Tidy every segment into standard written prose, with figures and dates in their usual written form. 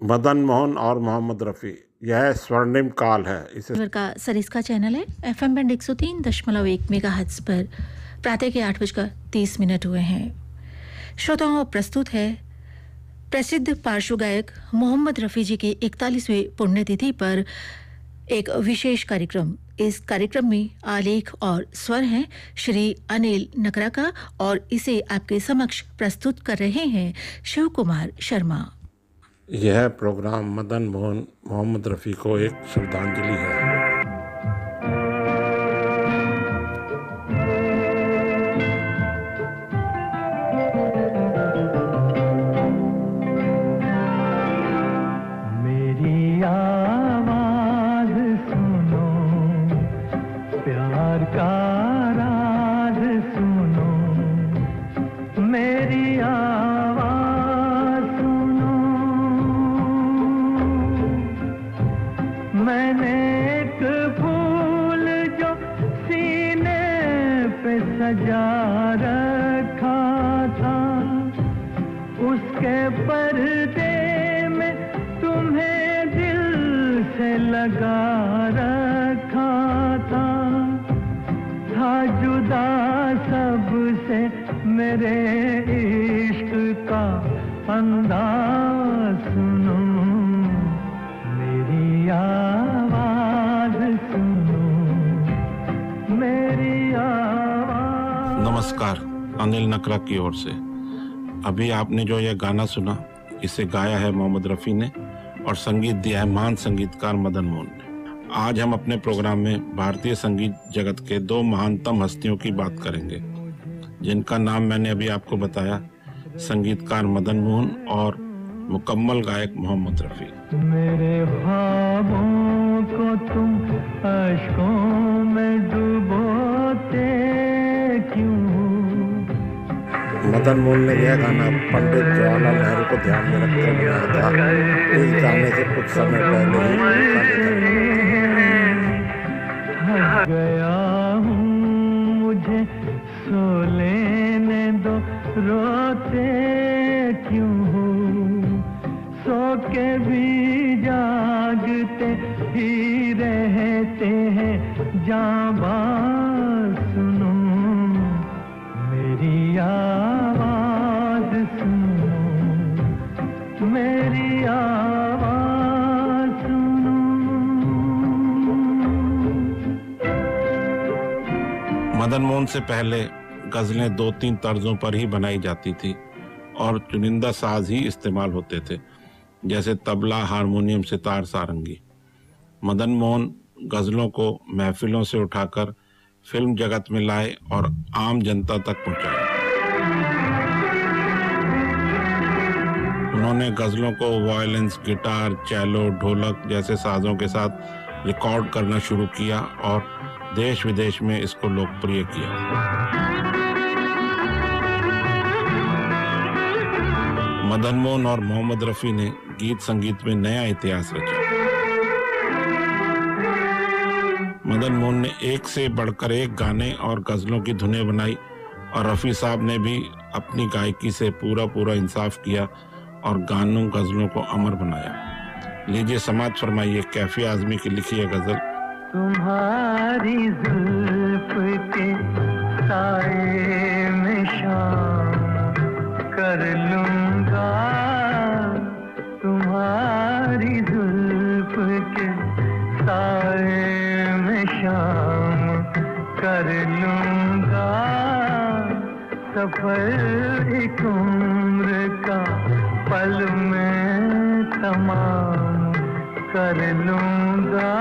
मदन मोहन और मोहम्मद रफ़ी, यह स्वर्णिम काल है। इसे का सरिस्का चैनल है। FM बैंड 103.1 मेगाहर्ट्ज़ पर प्रातः के 8:30 हुए हैं। श्रोताओं, प्रस्तुत है प्रसिद्ध पार्श्व गायक मोहम्मद रफ़ी जी के 41वें पुण्यतिथि पर एक विशेष कार्यक्रम। इस कार्यक्रम में आलेख और स्वर हैं श्री अनिल नकरा का, और इसे आपके समक्ष प्रस्तुत कर रहे हैं शिव कुमार शर्मा। यह प्रोग्राम मदन मोहन मोहम्मद रफ़ी को एक श्रद्धांजलि है। मेरी आवाज़ सुनो, प्यार का राज सुनो, मेरी आवाज़ सुनो। मैंने एक फूल जो सीने पे सजा रखा था, उसके पर्दे में तुम्हें दिल से लगा रखा था जुदा सबसे मेरे इश्क का अंदाज सुनो, मेरी आवाज़ सुनो, मेरी आवाज़। नमस्कार, अनिल नकरा की ओर से। अभी आपने जो यह गाना सुना, इसे गाया है मोहम्मद रफ़ी ने और संगीत दिया है महान संगीतकार मदन मोहन ने। आज हम अपने प्रोग्राम में भारतीय संगीत जगत के दो महानतम हस्तियों की बात करेंगे, जिनका नाम मैंने अभी आपको बताया, संगीतकार मदन मोहन और मुकम्मल गायक मोहम्मद रफ़ी। मेरे ख्वाबों को तुम अश्कों में डुबोते क्यों? मदन मोहन ने यह गाना पंडित जवाहरलाल नेहरू को ध्यान में रखकर बनाया था। इस गाने से कुछ समय पहले थक गया हूँ, मुझे सो लेने दो, रोते क्यों हो? सो के भी जागते ही रहते हैं, जाबाज सुनो, मेरी आवाज़ सुनो, मेरी आवाज़ सुनो। मदन मोहन से पहले गज़लें 2-3 तर्जों पर ही बनाई जाती थी और चुनिंदा साज ही इस्तेमाल होते थे, जैसे तबला, हारमोनियम, सितार, सारंगी। मदन मोहन गज़लों को महफिलों से उठाकर फिल्म जगत में लाए और आम जनता तक पहुंचाए। उन्होंने गज़लों को वायलिन्स, गिटार, चेलो, ढोलक जैसे साजों के साथ रिकॉर्ड करना शुरू किया और देश विदेश में इसको लोकप्रिय किया। मदन मोहन और मोहम्मद रफ़ी ने गीत संगीत में नया इतिहास रचा। मदन मोहन ने एक से बढ़कर एक गाने और गज़लों की धुनें बनाई और रफ़ी साहब ने भी अपनी गायकी से पूरा इंसाफ किया और गानों गज़लों को अमर बनाया। लीजिए समाज फरमाइए कैफी आज़मी की लिखी है गज़ल। तुम्हारी जुल्फ के साए में शाम कर लूंगा, तुम्हारी जुल्फ के साए में शाम कर लूंगा, सफर एक उम्र का पल में तमाम कर लूंगा।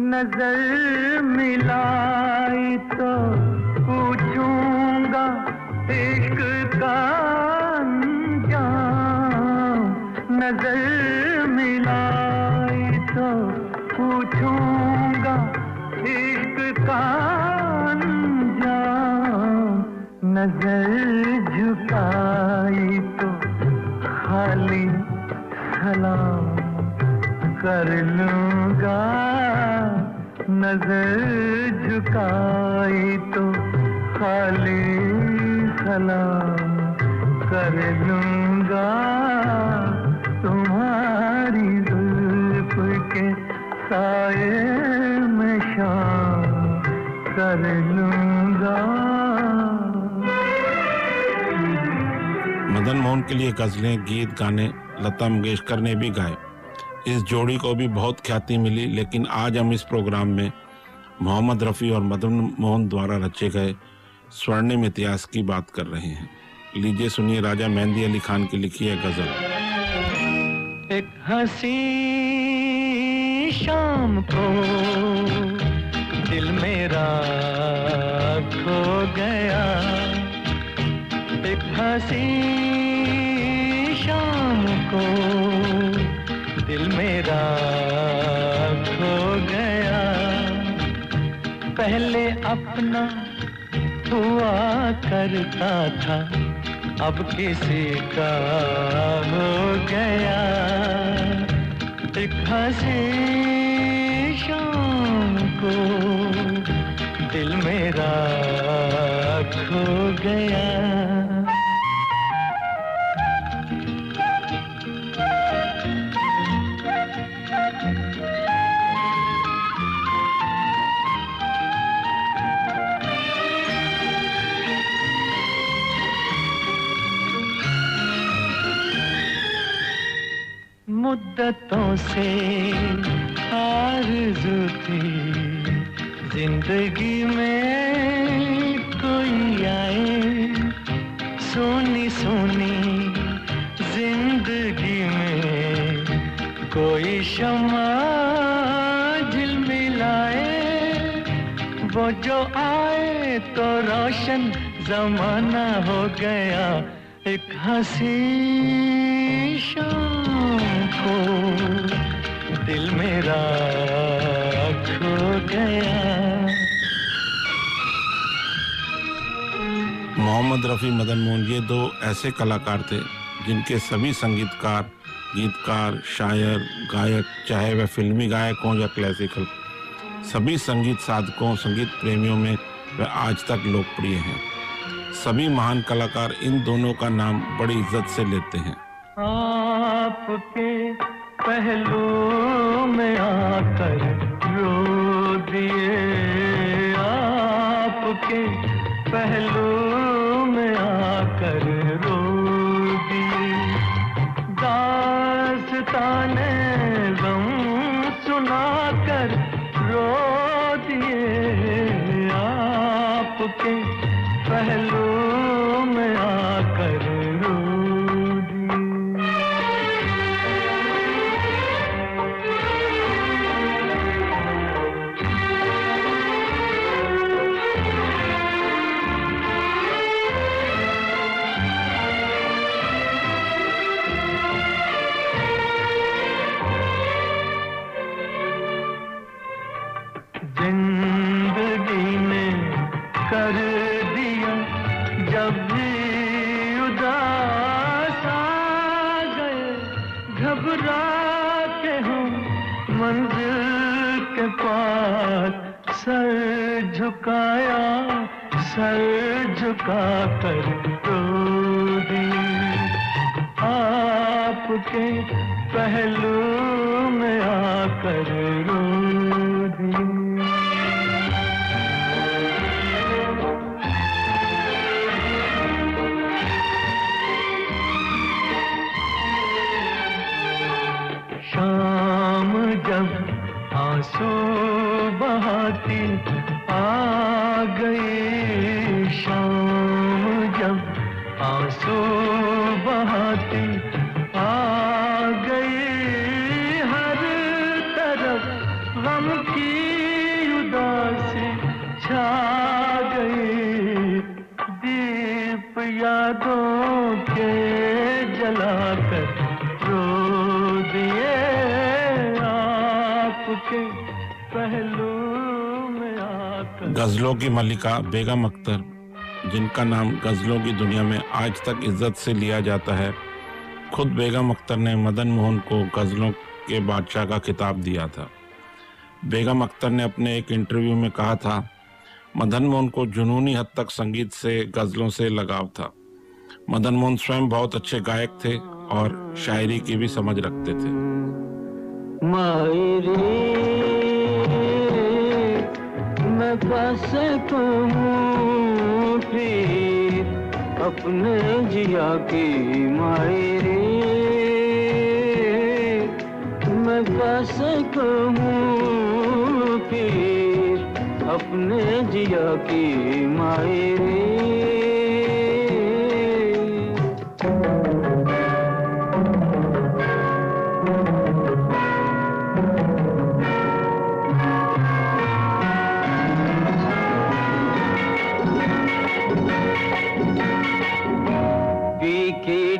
नजर मिलाई तो पूछूंगा इश्क का अंजाम, नजर मिलाई तो पूछूंगा इश्क का नजर झुकाई तो खाली सलाम कर लूंगा, नजर झुकाई तो खाली सलाम कर लूंगा, तुम्हारी जुल्फ के साए में शाम कर लूंगा। मदन मोहन के लिए गजलें, गीत गाने लता मंगेशकर ने भी गाए। इस जोड़ी को भी बहुत ख्याति मिली, लेकिन आज हम इस प्रोग्राम में मोहम्मद रफ़ी और मदन मोहन द्वारा रचे गए स्वर्णिम इतिहास की बात कर रहे हैं। लीजिए सुनिए राजा मेहंदी अली खान की लिखी है गजल। एक हंसी शाम को दिल मेरा खो गया, एक हंसी शाम को दिल मेरा खो गया, पहले अपना हुआ करता था अब किसी का हो गया, एक हंसी शाम को दिल मेरा खो गया। मुद्दतों से आरज़ू थी जिंदगी में कोई आए, सोनी सोनी जिंदगी में कोई शम्मा झिलमिलाए, वो जो आए तो रोशन जमाना हो गया, एक हंसी शाम को दिल मेरा खो गया। मोहम्मद रफ़ी, मदन मोहन ये दो ऐसे कलाकार थे जिनके सभी संगीतकार, गीतकार, शायर, गायक, चाहे वह फिल्मी गायक हों या क्लासिकल, सभी संगीत साधकों, संगीत प्रेमियों में वह आज तक लोकप्रिय हैं। सभी महान कलाकार इन दोनों का नाम बड़ी इज्जत से लेते हैं। आपके पहलू में आकर रो दिए, आपके पहलू में आकर रो दिए, दास्ताने गम सुनाकर रो दिए, आपके पहलू में आकर रो दिए। जिंदगी ने कर दिया जब भी उदास आ गए, घबरा के हम मंजिल के पास सर झुकाया, सर झुका कर रो दिए, आपके पहलू में आकर रो दिए। शाम जब आंसू बहाती आ गई, शाम जब आंसू बहाती आ गई, हर तरफ गम की उदासी छा गई, दीप यादों के जलाकर रो दिए, आपके पहलू में आकर। गजलों की मल्लिका बेगम अख्तर जिनका नाम गज़लों की दुनिया में आज तक इज्जत से लिया जाता है, खुद बेगम अख्तर ने मदन मोहन को गज़लों के बादशाह का खिताब दिया था। बेगम अख्तर ने अपने एक इंटरव्यू में कहा था, मदन मोहन को जुनूनी हद तक संगीत से, गज़लों से लगाव था। मदन मोहन स्वयं बहुत अच्छे गायक थे और शायरी की भी समझ रखते थे। मायरे मैं कैसे कहूँ फिर अपने जिया की मायरे, मैं कैसे कहूँ फिर अपने जिया की मायरे।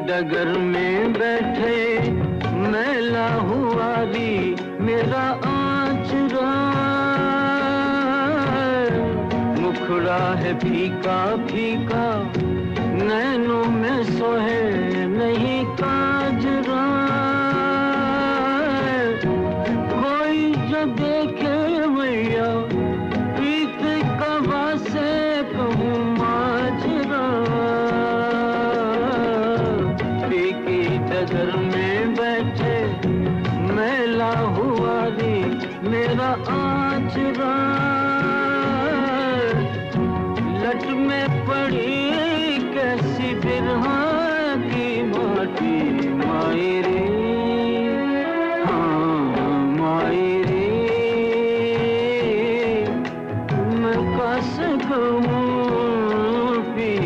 डगर में बैठे मैला हुआ री मेरा आचरा, मुखड़ा है फीका फीका नैनों में सोहे नहीं काजरा, कोई जो देखे भैया प्रीत कबा से कहूँ माजरा। डगर में बैठे मैला हुआ री मेरा आचरा, लट में पड़ी कैसी बिरहा की माटी मायरे, हाँ मायरे मैं कैसे कहूँ फिर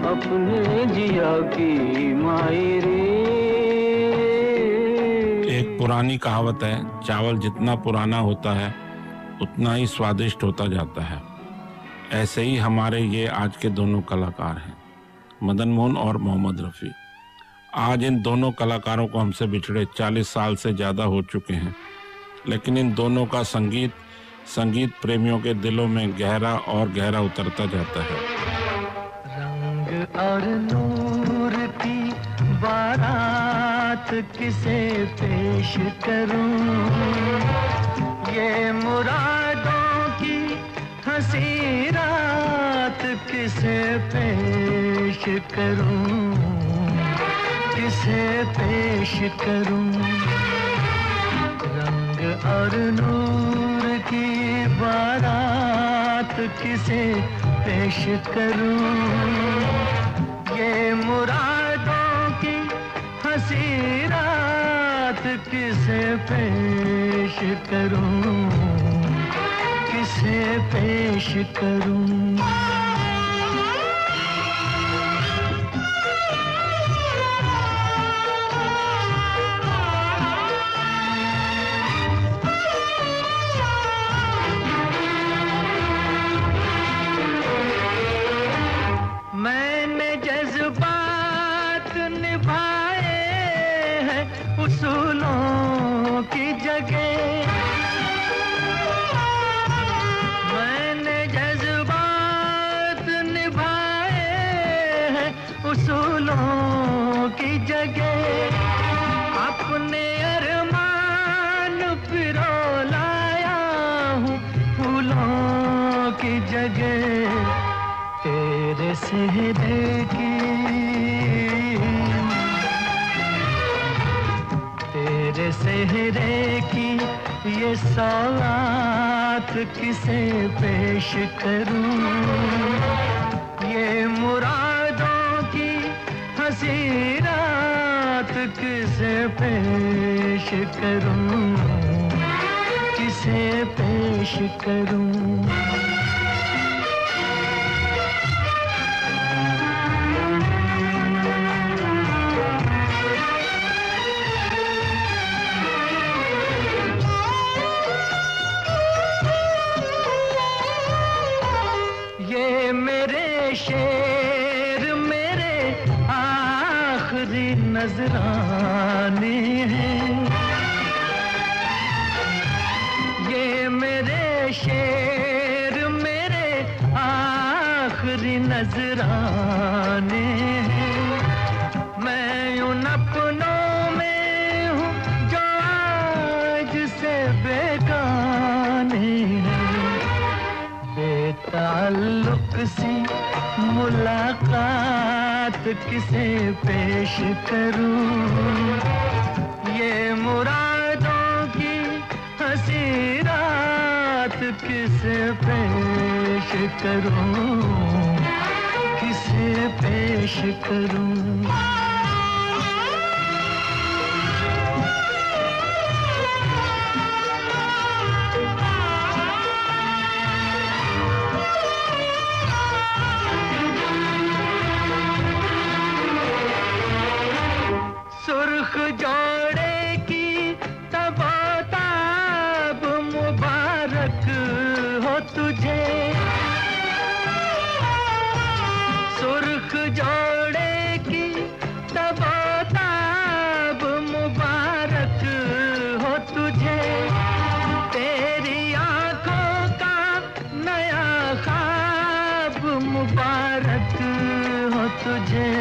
अपने जिया की मायरे। एक पुरानी कहावत है, चावल जितना पुराना होता है उतना ही स्वादिष्ट होता जाता है। ऐसे ही हमारे ये आज के दोनों कलाकार हैं, मदन मोहन और मोहम्मद रफ़ी। आज इन दोनों कलाकारों को हमसे बिछड़े 40 साल से ज़्यादा हो चुके हैं, लेकिन इन दोनों का संगीत प्रेमियों के दिलों में गहरा और गहरा उतरता जाता है। रंग और नूर की बारात किसे पेश करूं, ये मुरादों की हंसी रात किसे पेश करूं, किसे पेश करूं। रंग और नूर की बारात किसे पेश करूं, ये मुरादों की हंसी रात किसे पेश करूं, किसे पेश करूं। मैंने जज्बात निभाए हैं उसूलों की जगह, मैंने जज्बात निभाए हैं उसूलों की जगह, अपने अरमान पिरो लाया हूँ फूलों की जगह। तेरे सेहरे की, तेरे सेहरे की ये सौगात किसे पेश करूं, ये मुरादों की हंसी रात किसे पेश करूं, किसे पेश करूं। शेर मेरे आखिरी नजराने हैं, ये मेरे शेर मेरे आखिरी नजराने हैं। मैं उन अपनों में हूँ जो आज से बेगाने हैं। बेताल्लुक सी मुलाकात किसे पेश करूं, ये मुरादों की हंसी रात किसे पेश करूं, किसे पेश करूं। सुर्ख जोड़े की तबोताब मुबारक हो तुझे। सुर्ख जोड़े की तबोताब मुबारक हो तुझे। तेरी आंखों का नया ख्वाब मुबारक हो तुझे।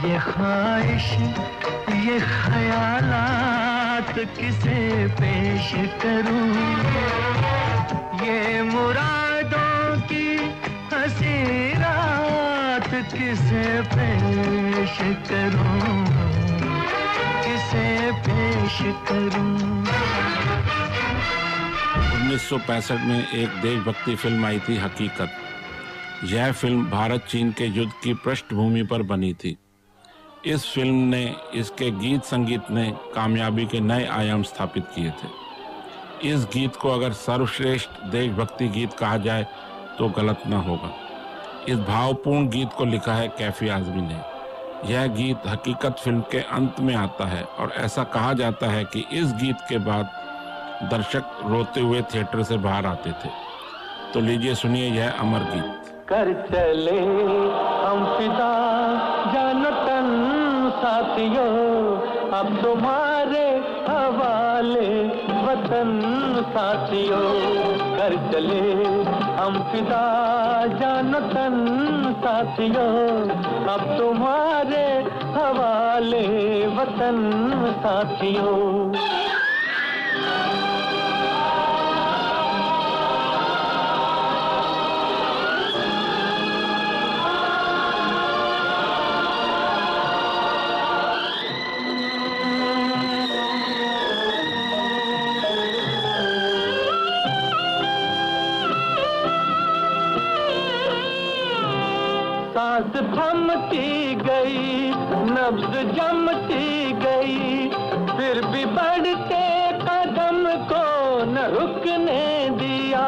ये ख्वाहिश ये ख्यालात किसे पेश करूं, ये मुरादों की हंसी रात किसे पेश करूं, किसे पेश करूं। 1965 में एक देशभक्ति फिल्म आई थी हकीकत। यह फिल्म भारत चीन के युद्ध की पृष्ठभूमि पर बनी थी। इस फिल्म ने इसके गीत संगीत ने कामयाबी के नए आयाम स्थापित किए थे। इस गीत को अगर सर्वश्रेष्ठ देशभक्ति गीत कहा जाए तो गलत न होगा। इस भावपूर्ण गीत को लिखा है कैफी आज़मी ने। यह गीत हकीकत फिल्म के अंत में आता है और ऐसा कहा जाता है कि इस गीत के बाद दर्शक रोते हुए थिएटर से बाहर आते थे। तो लीजिए सुनिए यह अमर गीत। कर चले हम फिदा जानो तन साथियों, अब तुम्हारे हवाले वतन साथियों। कर चले हम फिदा जानो तन साथियों, अब तुम्हारे हवाले वतन साथियों। सांस थमती गई, नब्ज जमती गई, फिर भी बढ़ते कदम को न रुकने दिया।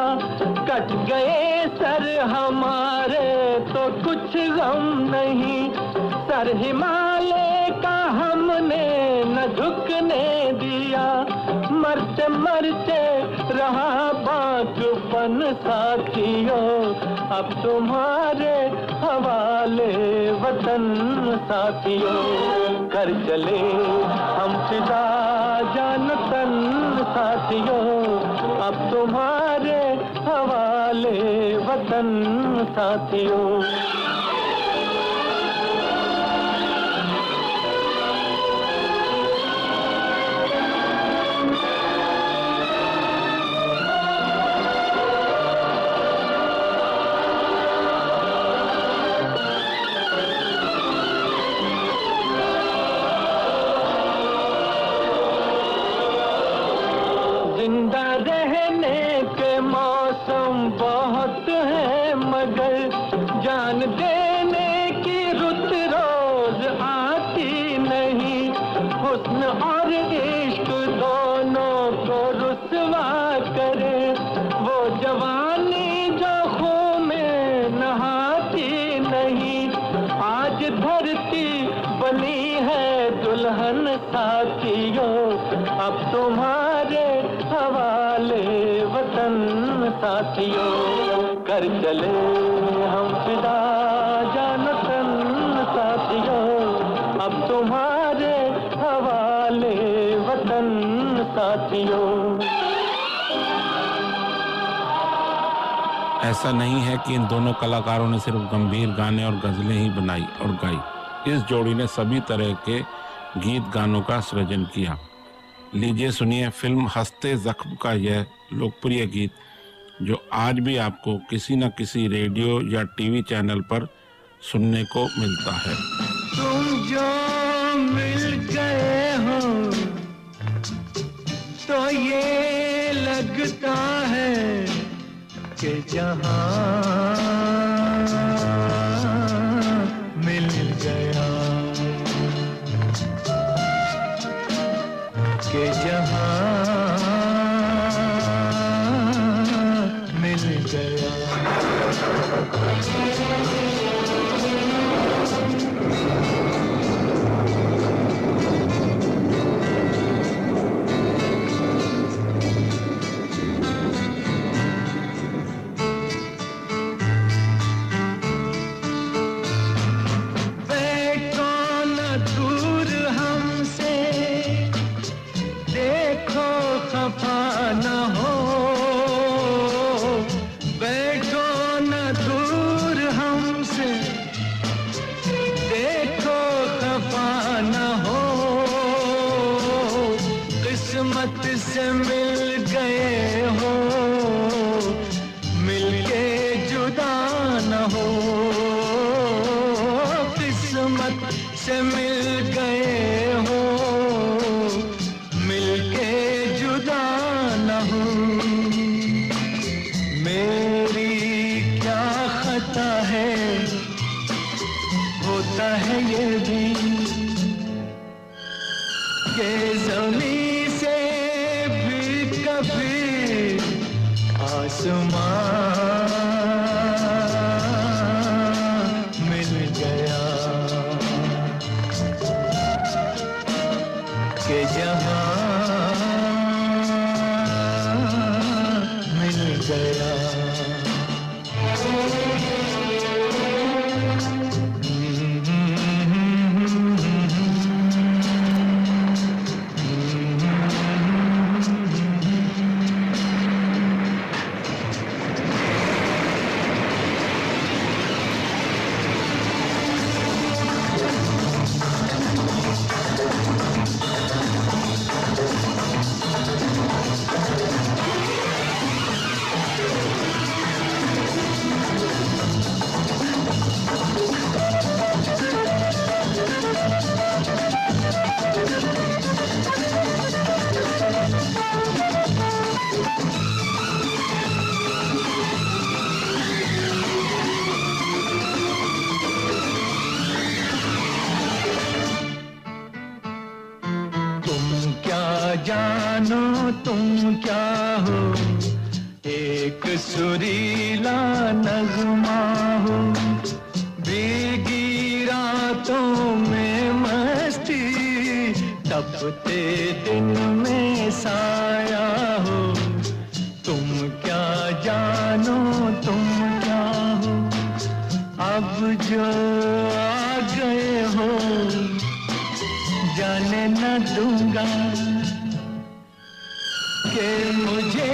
कट गए सर हमारे तो कुछ गम नहीं, सर हिमालय का हमने न झुकने दिया। मरते मरते रहा बागपन साथियों, अब तुम्हारे हवाले वतन साथियों। कर चले हम फिदा जान तन साथियों, अब तुम्हारे हवाले वतन साथियों। जिंदा रहने के मौसम बहुत है, मगर जान देने की रुत रोज आती नहीं। हुस्न और इश्क दोनों को रुसवा करे वो जवानी जो खून में नहाती नहीं। आज धरती बनी है दुल्हन साथियों, अब तुम्हारे हवाले वतन साथियों। कर चले हम फिदा जान तन साथियों, अब तुम्हारे हवाले वतन साथियों। ऐसा नहीं है कि इन दोनों कलाकारों ने सिर्फ गंभीर गाने और गजलें ही बनाई और गाई। इस जोड़ी ने सभी तरह के गीत गानों का सृजन किया। लीजिए सुनिए फिल्म हंसते जख्म का यह लोकप्रिय गीत, जो आज भी आपको किसी न किसी रेडियो या टीवी चैनल पर सुनने को मिलता है। तुम जो मिल गए हो तो ये लगता है कि जहां मिल गया, कि जहां मिल गया। से मिल गए हो, मिलके जुदा न हो। किस्मत से मिल गए हो, मिलके जुदा न हो। मेरी क्या खता है, होता है ये भी कि ज़मीं से कभी आसमां मिल गया, कि जहां मिल गया। जानो तुम क्या हो, एक सुरीला नगमा हो। भीगी रातों में मस्ती, तपते दिन में साया हो। तुम क्या जानो तुम क्या हो, अब जो आ गए हो जाने न दूंगा कि मुझे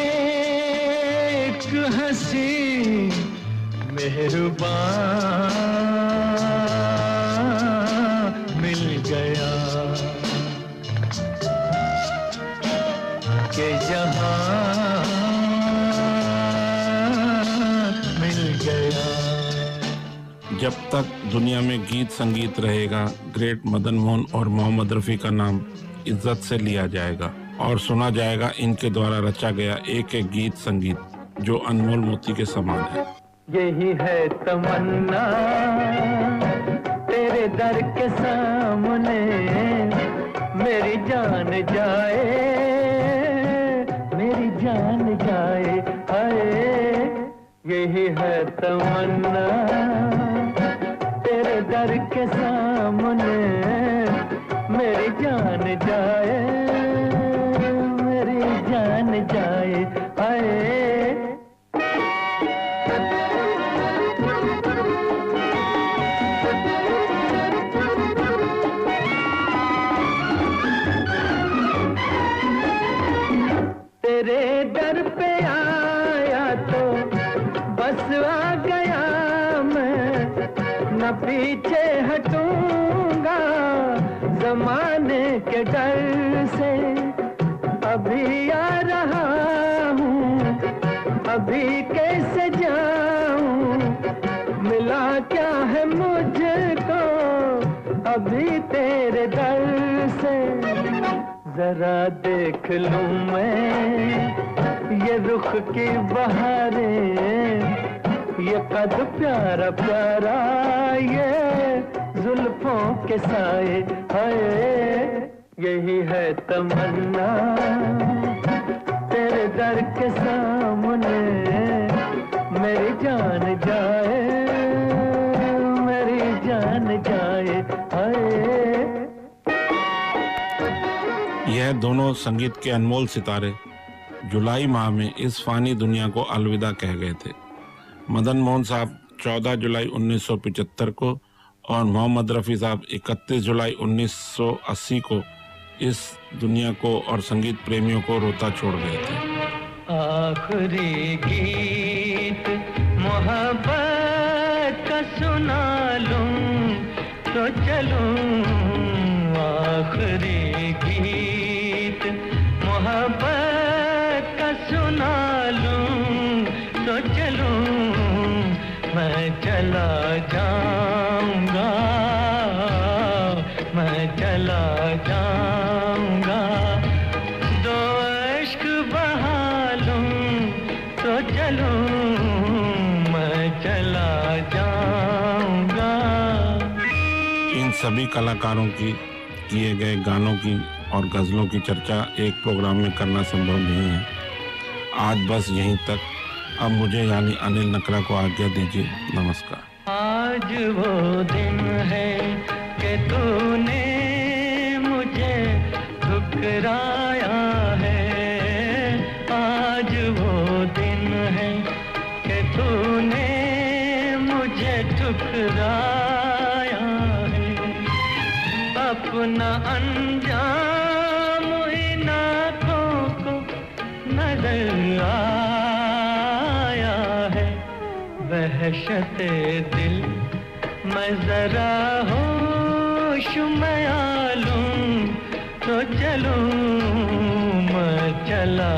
एक हंसी मेहरबान मिल गया, कि जहां मिल गया। जब तक दुनिया में गीत संगीत रहेगा, ग्रेट मदन मोहन और मोहम्मद रफ़ी का नाम इज्जत से लिया जाएगा और सुना जाएगा इनके द्वारा रचा गया एक एक गीत संगीत जो अनमोल मोती के समान है। यही है तमन्ना तेरे दर के सामने, मेरी जान जाए, मेरी जान जाए, हाय। यही है तमन्ना तेरे दर के सामने, मेरी जान जाए, मेरी जान जाए, हाय। तेरे दर पे आया तो बस आ गया मैं, न पीछे हटूंगा जमाने के डर से। अभी आ रहा हूँ, अभी कैसे जाऊं, मिला क्या है मुझको अभी तेरे दर से। जरा देख लूं मैं ये रुख की बहारें, ये कद प्यारा प्यारा, ये जुल्फों के साए, हाय यही है तमन्ना तेरे दर के सामने। मेरी जान जाए, मेरी जान जाए, हाय। यह दोनों संगीत के अनमोल सितारे जुलाई माह में इस फानी दुनिया को अलविदा कह गए थे। मदन मोहन साहब 14 जुलाई 1975 को और मोहम्मद रफ़ी साहब 31 जुलाई 1980 को इस दुनिया को और संगीत प्रेमियों को रोता छोड़ गए थे। आखिरी गीत मोहब्बत का सुना लूं तो चलूं, आखिरी गीत मोहब्बत का सुना लूं तो चलूं, मैं चला जाऊंगा, मैं चला जाऊंगा, दो इश्क बहा लूं तो चलूं, मैं चला जाऊंगा। इन सभी कलाकारों की किए गए गानों की और गजलों की चर्चा एक प्रोग्राम में करना संभव नहीं है। आज बस यहीं तक। अब मुझे यानी अनिल नकरा को आज्ञा दीजिए। नमस्कार। आज वो दिन है कि तूने मुझे ठुकराया है, आज वो दिन है कि तूने मुझे ठुकराया है। अपना अंजाम इन आँखों को नजर आया है, वहशते दिल मैं जरा होश में आ लूं तो चलूं, मैं चला